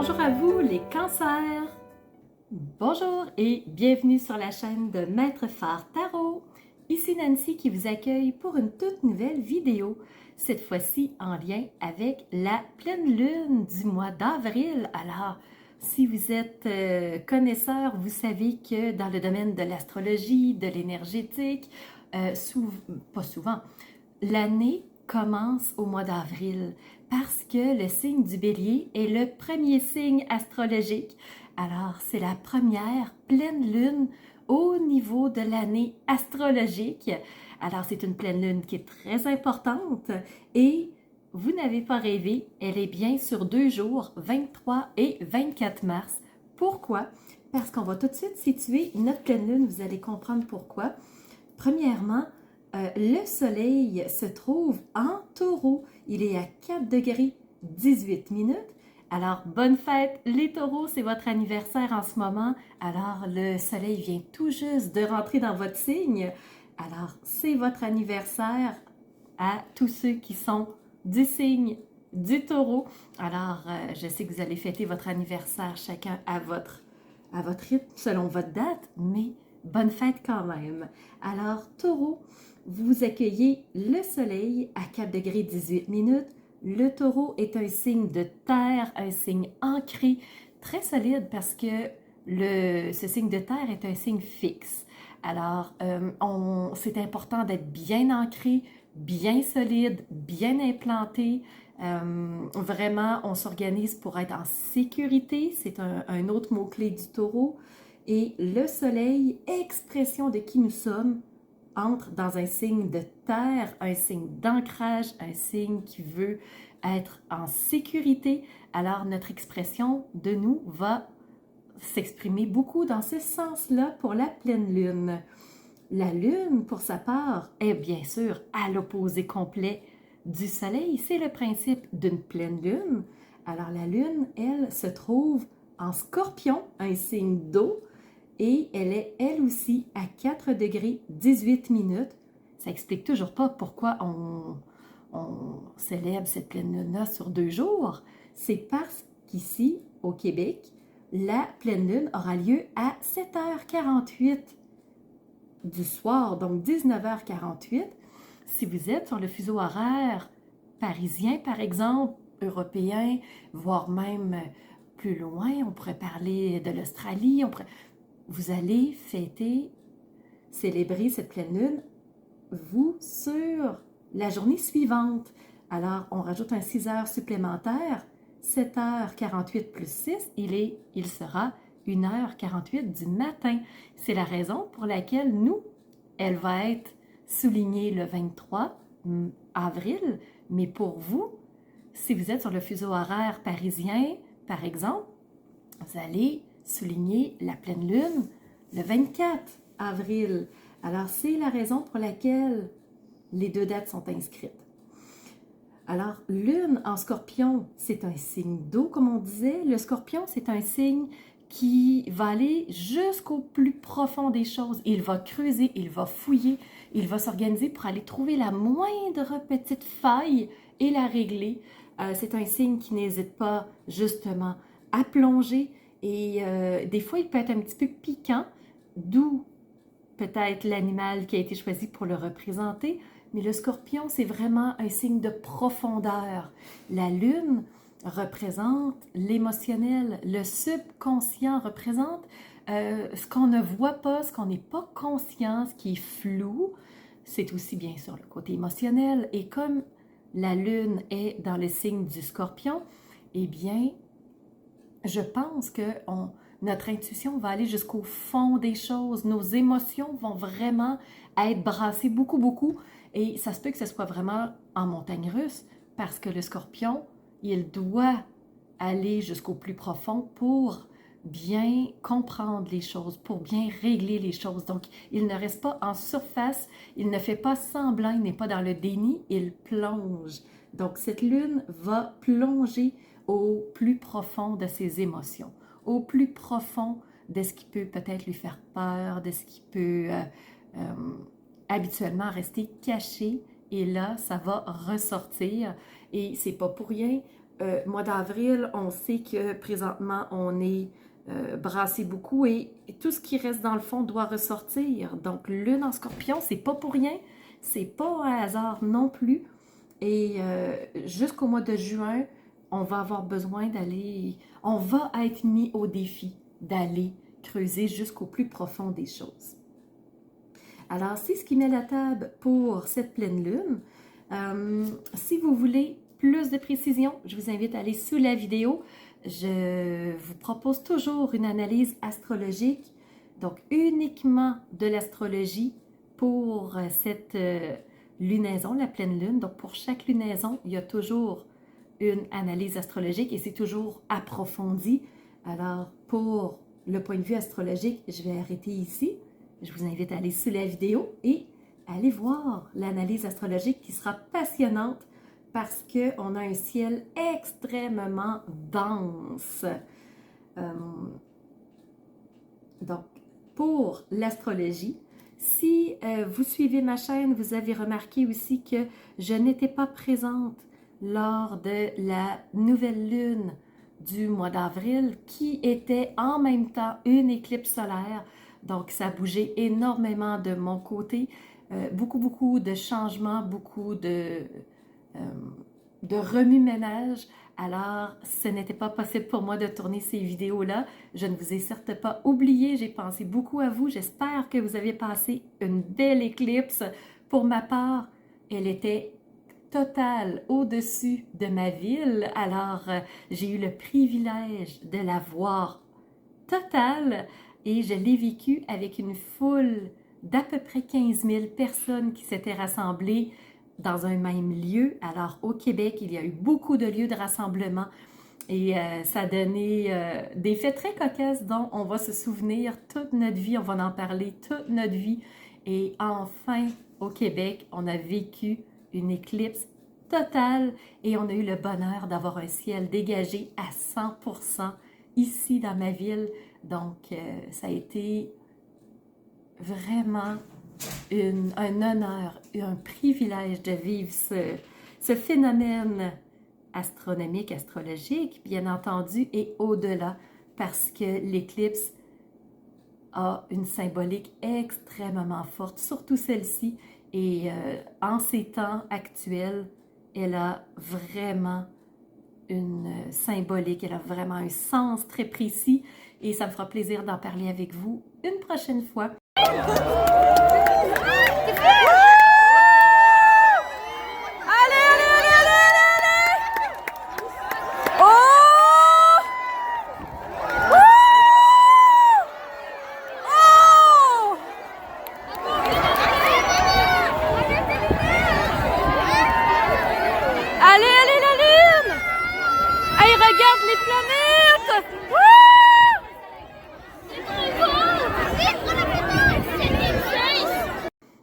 Bonjour à vous les cancers! Bonjour et bienvenue sur la chaîne de Maître Phare Tarot. Ici Nancy qui vous accueille pour une toute nouvelle vidéo, cette fois-ci en lien avec la pleine lune du mois d'avril. Alors, si vous êtes connaisseur, vous savez que dans le domaine de l'astrologie, de l'énergétique, pas souvent, l'année commence au mois d'avril parce que le signe du bélier est le premier signe astrologique. Alors, c'est la première pleine lune au niveau de l'année astrologique. Alors, c'est une pleine lune qui est très importante et vous n'avez pas rêvé, elle est bien sur 2 jours, 23 et 24 mars. Pourquoi? Parce qu'on va tout de suite situer notre pleine lune, vous allez comprendre pourquoi. Premièrement, le soleil se trouve en taureau. Il est à 4 degrés 18 minutes. Alors, bonne fête les taureaux, c'est votre anniversaire en ce moment. Alors, le soleil vient tout juste de rentrer dans votre signe. Alors, c'est votre anniversaire à tous ceux qui sont du signe du taureau. Alors, je sais que vous allez fêter votre anniversaire chacun à votre rythme, selon votre date, mais bonne fête quand même. Alors, taureau, vous accueillez le soleil à 4 degrés 18 minutes. Le taureau est un signe de terre, un signe ancré, très solide parce que ce signe de terre est un signe fixe. Alors, c'est important d'être bien ancré, bien solide, bien implanté. Vraiment, on s'organise pour être en sécurité. C'est un autre mot-clé du taureau. Et le soleil, expression de qui nous sommes, entre dans un signe de terre, un signe d'ancrage, un signe qui veut être en sécurité. Alors, notre expression de nous va s'exprimer beaucoup dans ce sens-là pour la pleine lune. La lune, pour sa part, est bien sûr à l'opposé complet du soleil. C'est le principe d'une pleine lune. Alors, la lune, elle, se trouve en scorpion, un signe d'eau, et elle est elle aussi à 4 degrés 18 minutes. Ça explique toujours pas pourquoi on célèbre cette pleine lune-là sur 2 jours. C'est parce qu'ici, au Québec, la pleine lune aura lieu à 7h48 du soir, donc 19h48. Si vous êtes sur le fuseau horaire parisien, par exemple, européen, voire même plus loin, on pourrait parler de l'Australie, vous allez célébrer cette pleine lune, vous, sur la journée suivante. Alors, on rajoute un 6 heures supplémentaires, 7h48 plus 6, il sera 1h48 du matin. C'est la raison pour laquelle elle va être soulignée le 23 avril, mais pour vous, si vous êtes sur le fuseau horaire parisien, par exemple, vous allez souligner la pleine lune le 24 avril. Alors, c'est la raison pour laquelle les 2 dates sont inscrites. Alors, lune en scorpion, c'est un signe d'eau, comme on disait. Le scorpion, c'est un signe qui va aller jusqu'au plus profond des choses. Il va creuser, il va fouiller, il va s'organiser pour aller trouver la moindre petite faille et la régler. C'est un signe qui n'hésite pas justement à plonger et des fois il peut être un petit peu piquant, d'où peut-être l'animal qui a été choisi pour le représenter, mais le scorpion c'est vraiment un signe de profondeur. La lune représente l'émotionnel, le subconscient représente ce qu'on ne voit pas, ce qu'on n'est pas conscient, ce qui est flou. C'est aussi bien sûr le côté émotionnel et comme la lune est dans le signe du scorpion, eh bien, je pense que notre intuition va aller jusqu'au fond des choses. Nos émotions vont vraiment être brassées beaucoup, beaucoup. Et ça se peut que ce soit vraiment en montagne russe parce que le scorpion, il doit aller jusqu'au plus profond pour bien comprendre les choses, pour bien régler les choses. Donc, il ne reste pas en surface, il ne fait pas semblant, il n'est pas dans le déni, il plonge. Donc, cette lune va plonger au plus profond de ses émotions, au plus profond de ce qui peut peut-être lui faire peur, de ce qui peut habituellement rester caché. Et là, ça va ressortir. Et c'est pas pour rien mois d'avril, on sait que présentement, on est brassé beaucoup et tout ce qui reste dans le fond doit ressortir. Donc, lune en scorpion, c'est pas pour rien, c'est pas un hasard non plus. Et jusqu'au mois de juin, on va avoir besoin d'aller, on va être mis au défi d'aller creuser jusqu'au plus profond des choses. Alors, c'est ce qui met la table pour cette pleine lune. Si vous voulez plus de précision, je vous invite à aller sous la vidéo. Je vous propose toujours une analyse astrologique, donc uniquement de l'astrologie pour cette lunaison, la pleine lune. Donc, pour chaque lunaison, il y a toujours une analyse astrologique et c'est toujours approfondi. Alors, pour le point de vue astrologique, je vais arrêter ici. Je vous invite à aller sous la vidéo et aller voir l'analyse astrologique qui sera passionnante parce qu'on a un ciel extrêmement dense. Donc, pour l'astrologie, si vous suivez ma chaîne, vous avez remarqué aussi que je n'étais pas présente lors de la nouvelle lune du mois d'avril qui était en même temps une éclipse solaire. Donc, ça bougeait énormément de mon côté. Beaucoup de changements, beaucoup de remue-ménage. Alors, ce n'était pas possible pour moi de tourner ces vidéos-là. Je ne vous ai certes pas oublié. J'ai pensé beaucoup à vous. J'espère que vous avez passé une belle éclipse. Pour ma part, elle était totale au-dessus de ma ville. Alors, j'ai eu le privilège de la voir totale et je l'ai vécu avec une foule d'à peu près 15 000 personnes qui s'étaient rassemblées dans un même lieu. Alors, au Québec, il y a eu beaucoup de lieux de rassemblement et ça a donné des faits très cocasses dont on va se souvenir toute notre vie, on va en parler toute notre vie. Et enfin, au Québec, on a vécu une éclipse totale et on a eu le bonheur d'avoir un ciel dégagé à 100% ici dans ma ville. Donc, ça a été vraiment un honneur et un privilège de vivre ce phénomène astronomique, astrologique, bien entendu, et au-delà, parce que l'éclipse a une symbolique extrêmement forte, surtout celle-ci, et en ces temps actuels, elle a vraiment une symbolique, elle a vraiment un sens très précis, et ça me fera plaisir d'en parler avec vous une prochaine fois.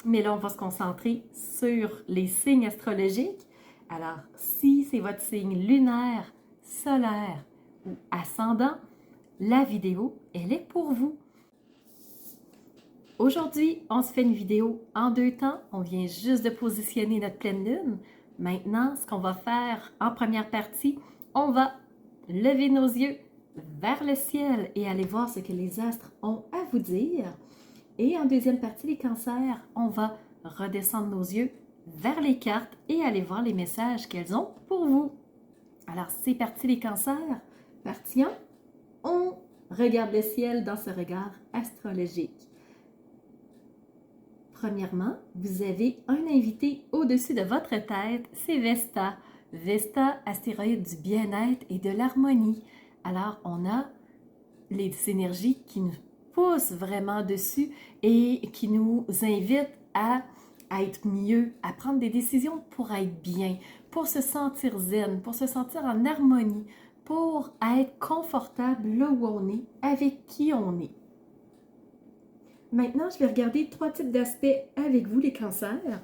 Mais là, on va se concentrer sur les signes astrologiques. Alors, si c'est votre signe lunaire, solaire ou ascendant, la vidéo, elle est pour vous. Aujourd'hui, on se fait une vidéo en deux temps. On vient juste de positionner notre pleine lune. Maintenant, ce qu'on va faire en première partie, on va lever nos yeux vers le ciel et aller voir ce que les astres ont à vous dire. Et en deuxième partie, les cancers, on va redescendre nos yeux vers les cartes et aller voir les messages qu'elles ont pour vous. Alors, c'est parti les cancers. Parti 1, on regarde le ciel dans ce regard astrologique. Premièrement, vous avez un invité au-dessus de votre tête, c'est Vesta. Vesta, astéroïde du bien-être et de l'harmonie. Alors, on a les énergies qui nous poussent vraiment dessus et qui nous invitent à être mieux, à prendre des décisions pour être bien, pour se sentir zen, pour se sentir en harmonie, pour être confortable là où on est, avec qui on est. Maintenant, je vais regarder 3 types d'aspects avec vous, les cancers.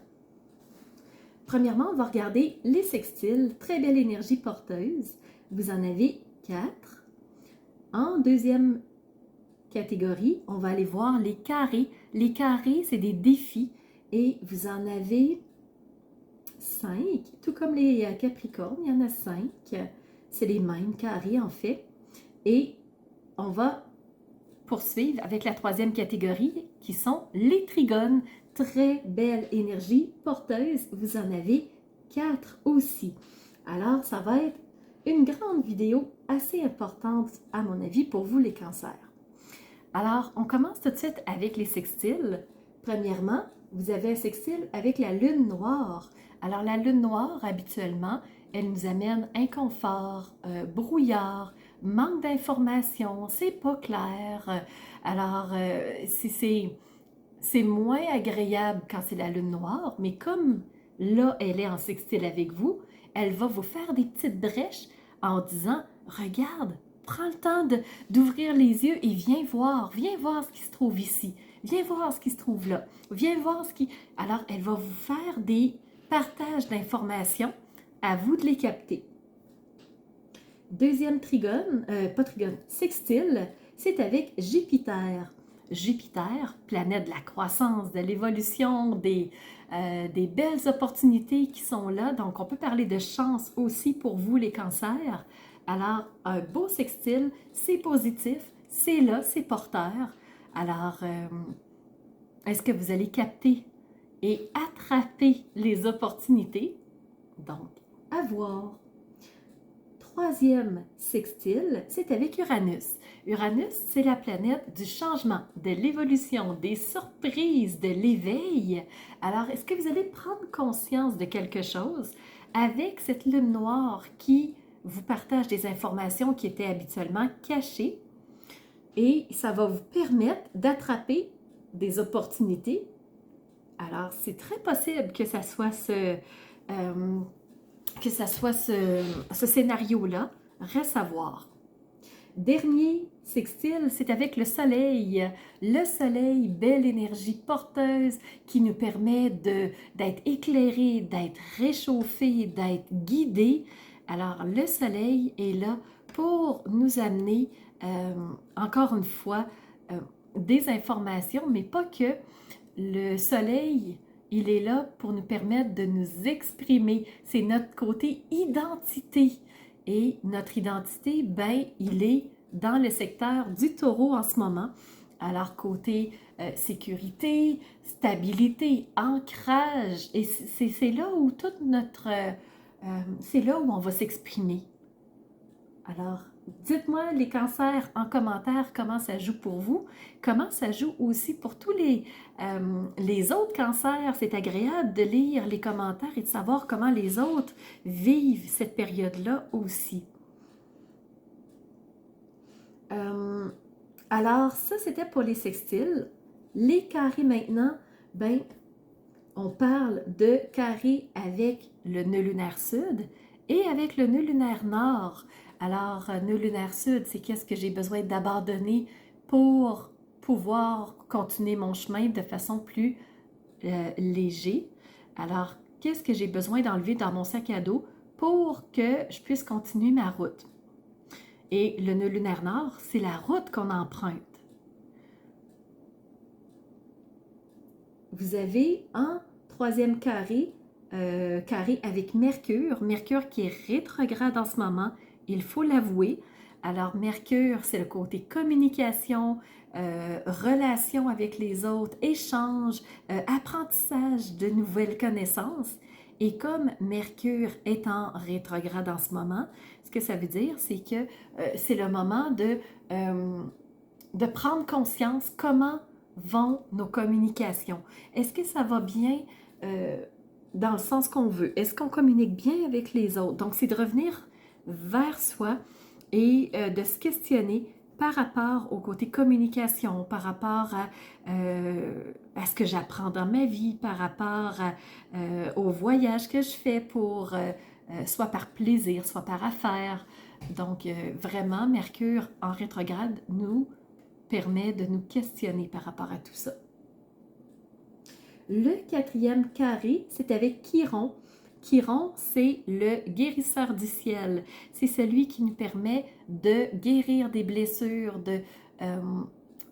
Premièrement, on va regarder les sextiles, très belle énergie porteuse. Vous en avez 4. En deuxième catégorie, on va aller voir les carrés. Les carrés, c'est des défis et vous en avez 5, tout comme les Capricornes, il y en a 5. c'est les mêmes carrés en fait. Et on va poursuivre avec la troisième catégorie qui sont les trigones. Très belle énergie porteuse, vous en avez 4 aussi. Alors, ça va être une grande vidéo assez importante à mon avis pour vous les cancers. Alors, on commence tout de suite avec les sextiles. Premièrement, vous avez un sextile avec la lune noire. Alors, la lune noire, habituellement, elle nous amène inconfort, brouillard, manque d'informations, c'est pas clair. Alors, c'est moins agréable quand c'est la lune noire, mais comme là, elle est en sextile avec vous, elle va vous faire des petites brèches en disant, regarde, prends le temps d'ouvrir les yeux et viens voir ce qui se trouve ici, viens voir ce qui se trouve là, viens voir ce qui... Alors, elle va vous faire des partages d'informations, à vous de les capter. Deuxième trigone, pas trigone, sextile, c'est avec Jupiter. Jupiter, planète de la croissance, de l'évolution, des belles opportunités qui sont là. Donc, on peut parler de chance aussi pour vous, les cancers. Alors, un beau sextile, c'est positif, c'est là, c'est porteur. Alors, est-ce que vous allez capter et attraper les opportunités? Donc, à voir. Troisième sextile, c'est avec Uranus. Uranus, c'est la planète du changement, de l'évolution, des surprises, de l'éveil. Alors, est-ce que vous allez prendre conscience de quelque chose avec cette lune noire qui vous partage des informations qui étaient habituellement cachées et ça va vous permettre d'attraper des opportunités. Alors, c'est très possible que ça soit ce scénario-là, reste à voir. Dernier sextile, c'est avec le soleil. Le soleil, belle énergie porteuse qui nous permet d'être éclairé, d'être réchauffé, d'être guidé. Alors, le soleil est là pour nous amener, encore une fois, des informations, mais pas que. Le soleil, il est là pour nous permettre de nous exprimer. C'est notre côté identité. Et notre identité, ben, il est dans le secteur du taureau en ce moment. Alors, côté sécurité, stabilité, ancrage. Et c'est là où toute notre... c'est là où on va s'exprimer. Alors, dites-moi les cancers en commentaire comment ça joue pour vous, comment ça joue aussi pour tous les autres cancers. C'est agréable de lire les commentaires et de savoir comment les autres vivent cette période-là aussi. Alors, ça c'était pour les sextiles. Les carrés maintenant, ben, on parle de carrés avec le nœud lunaire sud et avec le nœud lunaire nord. Alors, nœud lunaire sud, c'est qu'est-ce que j'ai besoin d'abandonner pour pouvoir continuer mon chemin de façon plus léger. Alors, qu'est-ce que j'ai besoin d'enlever dans mon sac à dos pour que je puisse continuer ma route? Et le nœud lunaire nord, c'est la route qu'on emprunte. Vous avez un troisième carré, carré avec Mercure. Mercure qui est rétrograde en ce moment, il faut l'avouer. Alors, Mercure, c'est le côté communication, relation avec les autres, échange, apprentissage de nouvelles connaissances. Et comme Mercure est en rétrograde en ce moment, ce que ça veut dire, c'est que c'est le moment de prendre conscience comment vont nos communications. Est-ce que ça va bien dans le sens qu'on veut? Est-ce qu'on communique bien avec les autres? Donc, c'est de revenir vers soi et de se questionner par rapport au côté communication, par rapport à ce que j'apprends dans ma vie, par rapport au voyage que je fais pour soit par plaisir, soit par affaire. Donc, vraiment, Mercure en rétrograde nous permet de nous questionner par rapport à tout ça. Le quatrième carré, c'est avec Chiron. Chiron, c'est le guérisseur du ciel. C'est celui qui nous permet de guérir des blessures, de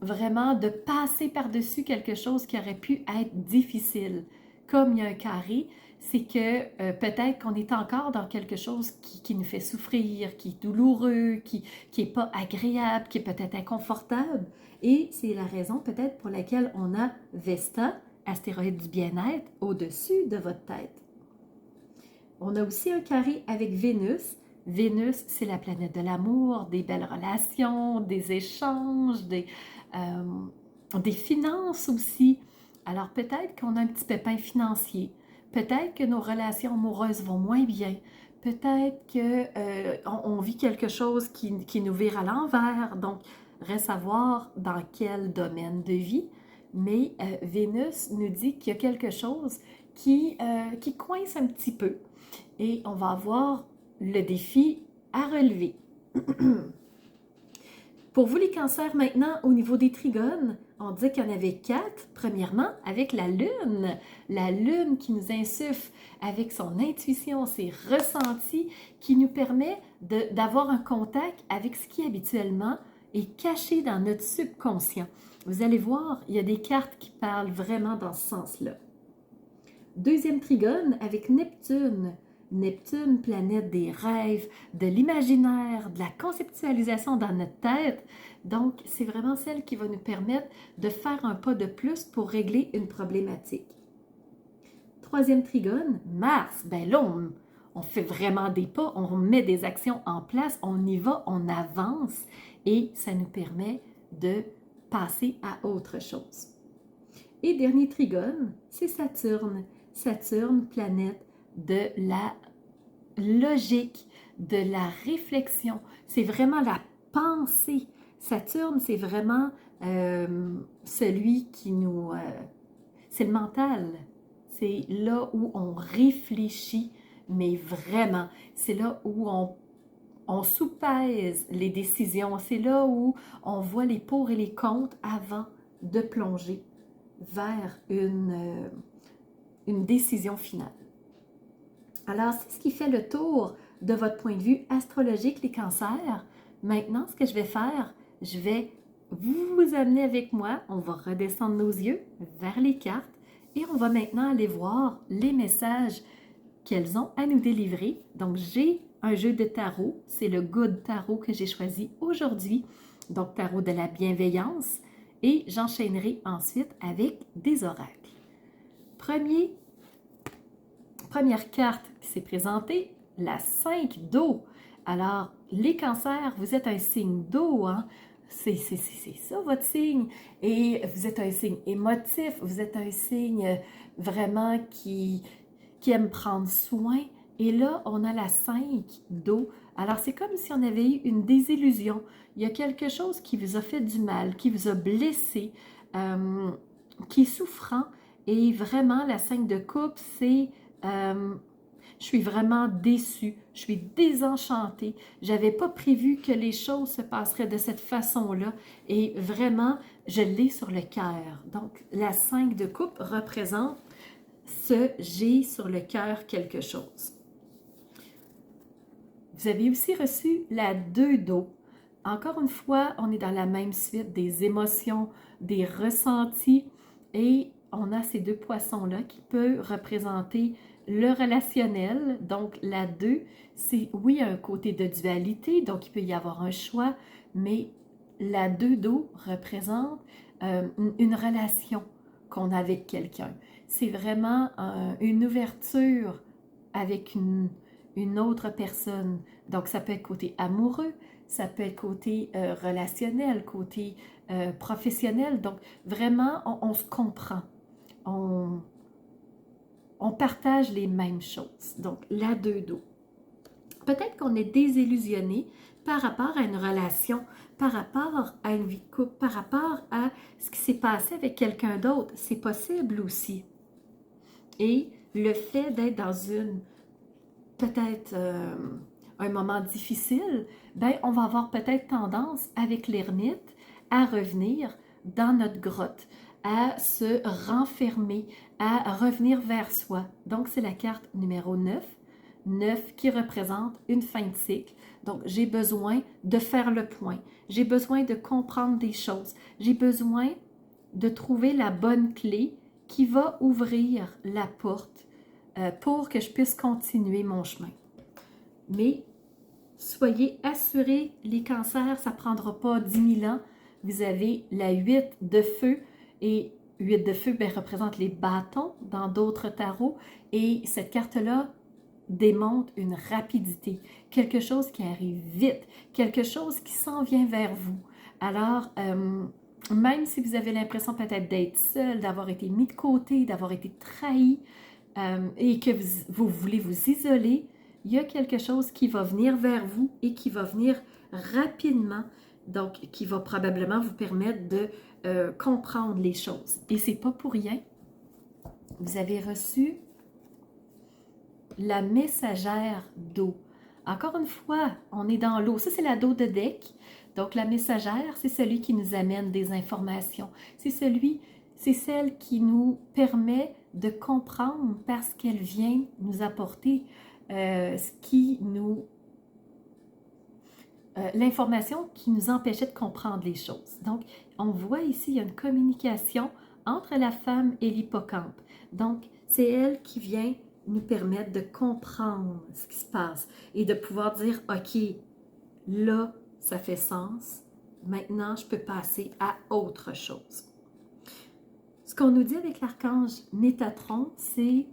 vraiment de passer par-dessus quelque chose qui aurait pu être difficile. Comme il y a un carré, c'est que peut-être qu'on est encore dans quelque chose qui nous fait souffrir, qui est douloureux, qui n'est pas agréable, qui est peut-être inconfortable. Et c'est la raison peut-être pour laquelle on a Vesta, astéroïde du bien-être, au-dessus de votre tête. On a aussi un carré avec Vénus. Vénus, c'est la planète de l'amour, des belles relations, des échanges, des finances aussi. Alors peut-être qu'on a un petit pépin financier. Peut-être que nos relations amoureuses vont moins bien. Peut-être qu'on vit quelque chose qui nous vire à l'envers. Donc, reste à voir dans quel domaine de vie. Mais Vénus nous dit qu'il y a quelque chose qui coince un petit peu. Et on va avoir le défi à relever. Pour vous les cancers maintenant, au niveau des trigones, on dit qu'il y en avait 4. Premièrement, avec la lune qui nous insuffle avec son intuition, ses ressentis, qui nous permet d'avoir un contact avec ce qui habituellement est caché dans notre subconscient. Vous allez voir, il y a des cartes qui parlent vraiment dans ce sens-là. Deuxième trigone avec Neptune. Neptune, planète des rêves, de l'imaginaire, de la conceptualisation dans notre tête. Donc, c'est vraiment celle qui va nous permettre de faire un pas de plus pour régler une problématique. Troisième trigone, Mars. Ben là, on fait vraiment des pas, on met des actions en place, on y va, on avance et ça nous permet de passer à autre chose. Et dernier trigone, c'est Saturne. Saturne, planète de la logique, de la réflexion. C'est vraiment la pensée. Saturne, c'est vraiment celui qui nous... c'est le mental. C'est là où on réfléchit, mais vraiment. C'est là où on soupèse les décisions. C'est là où on voit les pour et les contre avant de plonger vers une décision finale. Alors, c'est ce qui fait le tour de votre point de vue astrologique, les cancers. Maintenant, ce que je vais faire, je vais vous amener avec moi. On va redescendre nos yeux vers les cartes et on va maintenant aller voir les messages qu'elles ont à nous délivrer. Donc, j'ai un jeu de tarot. C'est le Good Tarot que j'ai choisi aujourd'hui. Donc, tarot de la bienveillance. Et j'enchaînerai ensuite avec des oracles. Première carte qui s'est présentée, la 5 d'eau. Alors, les cancers, vous êtes un signe d'eau, hein? C'est ça votre signe. Et vous êtes un signe émotif, vous êtes un signe vraiment qui aime prendre soin. Et là, on a la 5 d'eau. Alors, c'est comme si on avait eu une désillusion. Il y a quelque chose qui vous a fait du mal, qui vous a blessé, qui est souffrant. Et vraiment, la 5 de coupe, c'est... je suis vraiment déçue, je suis désenchantée. Je n'avais pas prévu que les choses se passeraient de cette façon-là. Et vraiment, je l'ai sur le cœur. Donc, la 5 de coupe représente ce « j'ai sur le cœur quelque chose ». Vous avez aussi reçu la 2 d'eau. Encore une fois, on est dans la même suite des émotions, des ressentis et on a ces deux poissons-là qui peuvent représenter le relationnel. Donc, la 2, c'est oui un côté de dualité, donc il peut y avoir un choix, mais la 2 d'eau représente une relation qu'on a avec quelqu'un. C'est vraiment une ouverture avec une autre personne. Donc, ça peut être côté amoureux, ça peut être côté relationnel, côté professionnel. Donc, vraiment, on se comprend. On partage les mêmes choses. Donc, la 2 d'eau. Peut-être qu'on est désillusionné par rapport à une relation, par rapport à une vie de couple, par rapport à ce qui s'est passé avec quelqu'un d'autre. C'est possible aussi. Et le fait d'être dans peut-être un moment difficile, ben, on va avoir peut-être tendance avec l'ermite à revenir dans notre grotte, à se renfermer, à revenir vers soi. Donc, c'est la carte numéro 9. 9 qui représente une fin de cycle. Donc, j'ai besoin de faire le point. J'ai besoin de comprendre des choses. J'ai besoin de trouver la bonne clé qui va ouvrir la porte pour que je puisse continuer mon chemin. Mais soyez assurés, les cancers, ça ne prendra pas 10 000 ans. Vous avez la 8 de feu, et 8 de feu représente les bâtons dans d'autres tarots, et cette carte-là démontre une rapidité, quelque chose qui arrive vite, quelque chose qui s'en vient vers vous. Alors, même si vous avez l'impression peut-être d'être seul, d'avoir été mis de côté, d'avoir été trahi, et que vous voulez vous isoler, il y a quelque chose qui va venir vers vous et qui va venir rapidement, donc qui va probablement vous permettre de comprendre les choses. Et c'est pas pour rien. Vous avez reçu la messagère d'eau. Encore une fois, on est dans l'eau. Ça, c'est la dos de deck. Donc, la messagère, c'est celui qui nous amène des informations. C'est celle qui nous permet de comprendre parce qu'elle vient nous apporter l'information qui nous empêchait de comprendre les choses. Donc, on voit ici, il y a une communication entre la femme et l'hippocampe. Donc, c'est elle qui vient nous permettre de comprendre ce qui se passe et de pouvoir dire, OK, là, ça fait sens. Maintenant, je peux passer à autre chose. Ce qu'on nous dit avec l'archange Métatron, c'est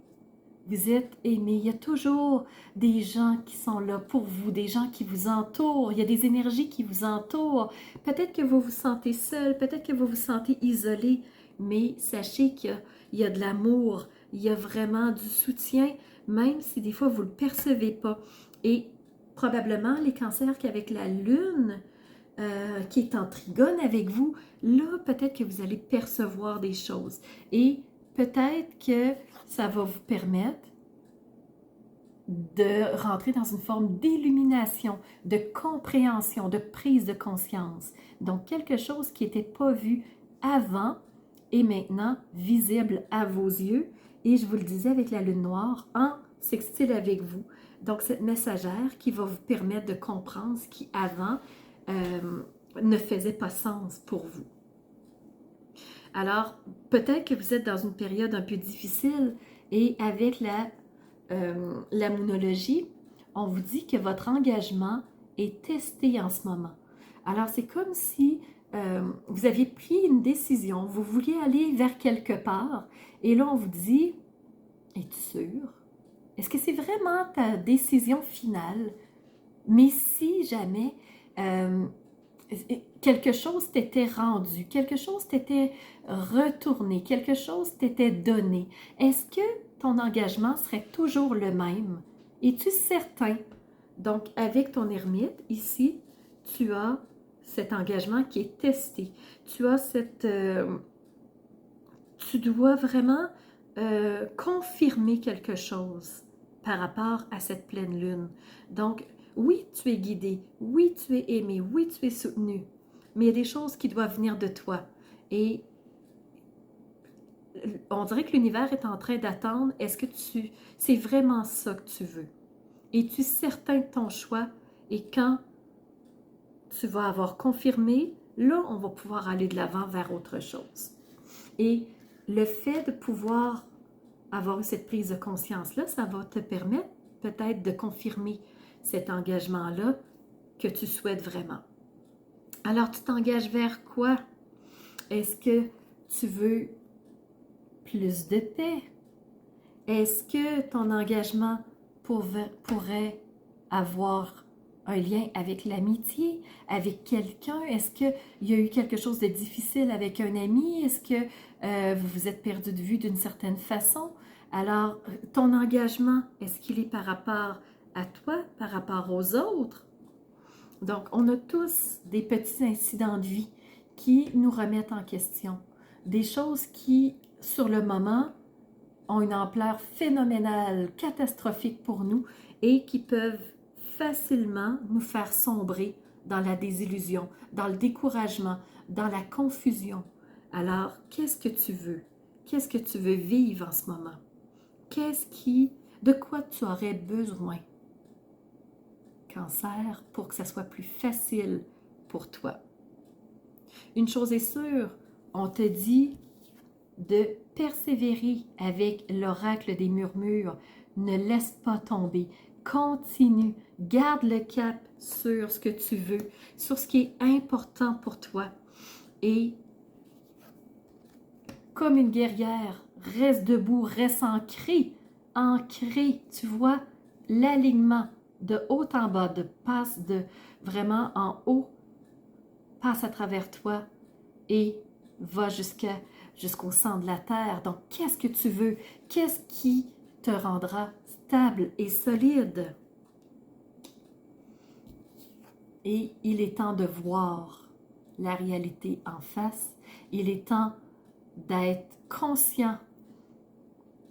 vous êtes aimé. Il y a toujours des gens qui sont là pour vous, des gens qui vous entourent. Il y a des énergies qui vous entourent. Peut-être que vous vous sentez seul, peut-être que vous vous sentez isolé, mais sachez qu'il y a de l'amour, il y a vraiment du soutien, même si des fois vous ne le percevez pas. Et probablement les cancers qu'avec la lune, qui est en trigone avec vous, là, peut-être que vous allez percevoir des choses. Et peut-être que ça va vous permettre de rentrer dans une forme d'illumination, de compréhension, de prise de conscience. Donc, quelque chose qui n'était pas vu avant est maintenant visible à vos yeux. Et je vous le disais avec la lune noire, en sextile avec vous. Donc, cette messagère qui va vous permettre de comprendre ce qui avant ne faisait pas sens pour vous. Alors, peut-être que vous êtes dans une période un peu difficile et avec la moonologie, on vous dit que votre engagement est testé en ce moment. Alors, c'est comme si vous aviez pris une décision, vous vouliez aller vers quelque part et là, on vous dit, es-tu sûr? Est-ce que c'est vraiment ta décision finale? Mais si jamais quelque chose t'était rendu, quelque chose t'était retourné, quelque chose t'était donné, est-ce que ton engagement serait toujours le même? Es-tu certain? Donc, avec ton ermite, ici, tu as cet engagement qui est testé. Tu as tu dois vraiment confirmer quelque chose par rapport à cette pleine lune. Donc, oui, tu es guidé, oui, tu es aimé, oui, tu es soutenu, mais il y a des choses qui doivent venir de toi. Et on dirait que l'univers est en train d'attendre, est-ce que c'est vraiment ça que tu veux? Es-tu certain de ton choix? Et quand tu vas avoir confirmé, là, on va pouvoir aller de l'avant vers autre chose. Et le fait de pouvoir avoir cette prise de conscience-là, ça va te permettre peut-être de confirmer cet engagement-là que tu souhaites vraiment. Alors, tu t'engages vers quoi? Est-ce que tu veux plus de paix? Est-ce que ton engagement pourrait avoir un lien avec l'amitié, avec quelqu'un? Est-ce qu'il y a eu quelque chose de difficile avec un ami? Est-ce que vous vous êtes perdu de vue d'une certaine façon? Alors, ton engagement, est-ce qu'il est par rapport à toi, par rapport aux autres? Donc, on a tous des petits incidents de vie qui nous remettent en question. Des choses qui, sur le moment, ont une ampleur phénoménale, catastrophique pour nous et qui peuvent facilement nous faire sombrer dans la désillusion, dans le découragement, dans la confusion. Alors, qu'est-ce que tu veux? Qu'est-ce que tu veux vivre en ce moment? De quoi tu aurais besoin? Cancer, pour que ça soit plus facile pour toi. Une chose est sûre, on te dit de persévérer avec l'oracle des murmures. Ne laisse pas tomber. Continue. Garde le cap sur ce que tu veux, sur ce qui est important pour toi. Et comme une guerrière, reste debout, reste ancré. Ancré, tu vois, l'alignement de haut en bas, passe de vraiment en haut, passe à travers toi et va jusqu'au centre de la terre. Donc, qu'est-ce que tu veux? Qu'est-ce qui te rendra stable et solide? Et il est temps de voir la réalité en face. Il est temps d'être conscient,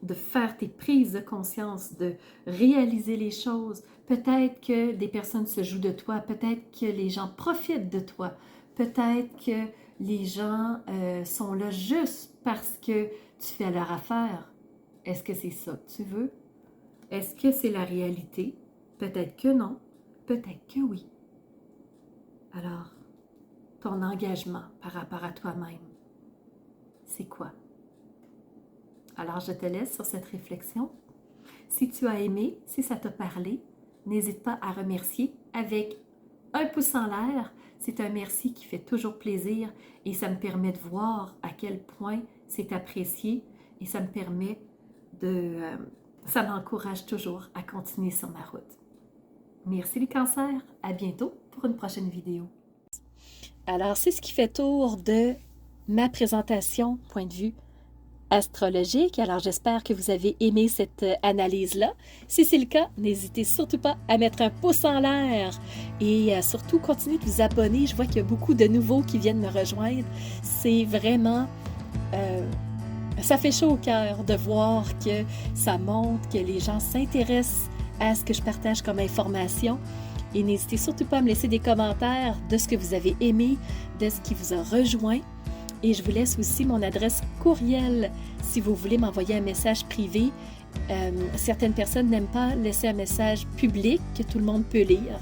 de faire tes prises de conscience, de réaliser les choses. Peut-être que des personnes se jouent de toi, peut-être que les gens profitent de toi, peut-être que les gens sont là juste parce que tu fais leur affaire. Est-ce que c'est ça que tu veux? Est-ce que c'est la réalité? Peut-être que non, peut-être que oui. Alors, ton engagement par rapport à toi-même, c'est quoi? Alors, je te laisse sur cette réflexion. Si tu as aimé, si ça t'a parlé, n'hésite pas à remercier avec un pouce en l'air. C'est un merci qui fait toujours plaisir et ça me permet de voir à quel point c'est apprécié et ça me permet ça m'encourage toujours à continuer sur ma route. Merci les cancers, à bientôt pour une prochaine vidéo. Alors, c'est ce qui fait tour de ma présentation, point de vue astrologique. Alors, j'espère que vous avez aimé cette analyse-là. Si c'est le cas, n'hésitez surtout pas à mettre un pouce en l'air et surtout, continuez de vous abonner. Je vois qu'il y a beaucoup de nouveaux qui viennent me rejoindre. C'est vraiment... ça fait chaud au cœur de voir que ça montre, que les gens s'intéressent à ce que je partage comme information. Et n'hésitez surtout pas à me laisser des commentaires de ce que vous avez aimé, de ce qui vous a rejoint. Et je vous laisse aussi mon adresse courriel si vous voulez m'envoyer un message privé. Certaines personnes n'aiment pas laisser un message public que tout le monde peut lire.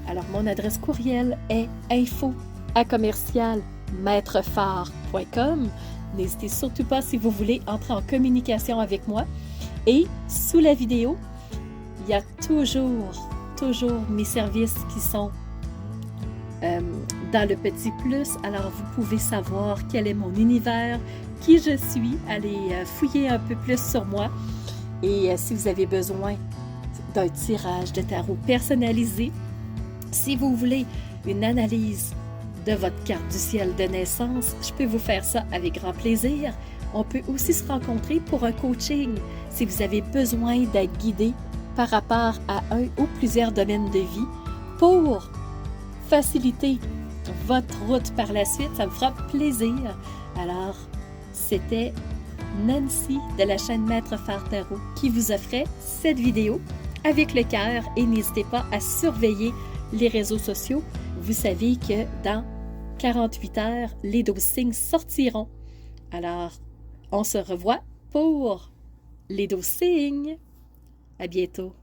Alors, mon adresse courriel est info@commercialmaitrefort.com. N'hésitez surtout pas si vous voulez entrer en communication avec moi. Et sous la vidéo, il y a toujours mes services qui sont dans le petit plus. Alors, vous pouvez savoir quel est mon univers, qui je suis. Allez fouiller un peu plus sur moi. Et si vous avez besoin d'un tirage de tarot personnalisé, si vous voulez une analyse de votre carte du ciel de naissance, je peux vous faire ça avec grand plaisir. On peut aussi se rencontrer pour un coaching si vous avez besoin d'être guidé par rapport à un ou plusieurs domaines de vie pour faciliter votre route par la suite. Ça me fera plaisir. Alors, c'était Nancy de la chaîne Maître Phare Tarot qui vous offrait cette vidéo avec le cœur et n'hésitez pas à surveiller les réseaux sociaux. Vous savez que dans 48 heures, les 12 signes sortiront. Alors, on se revoit pour les 12 signes. À bientôt.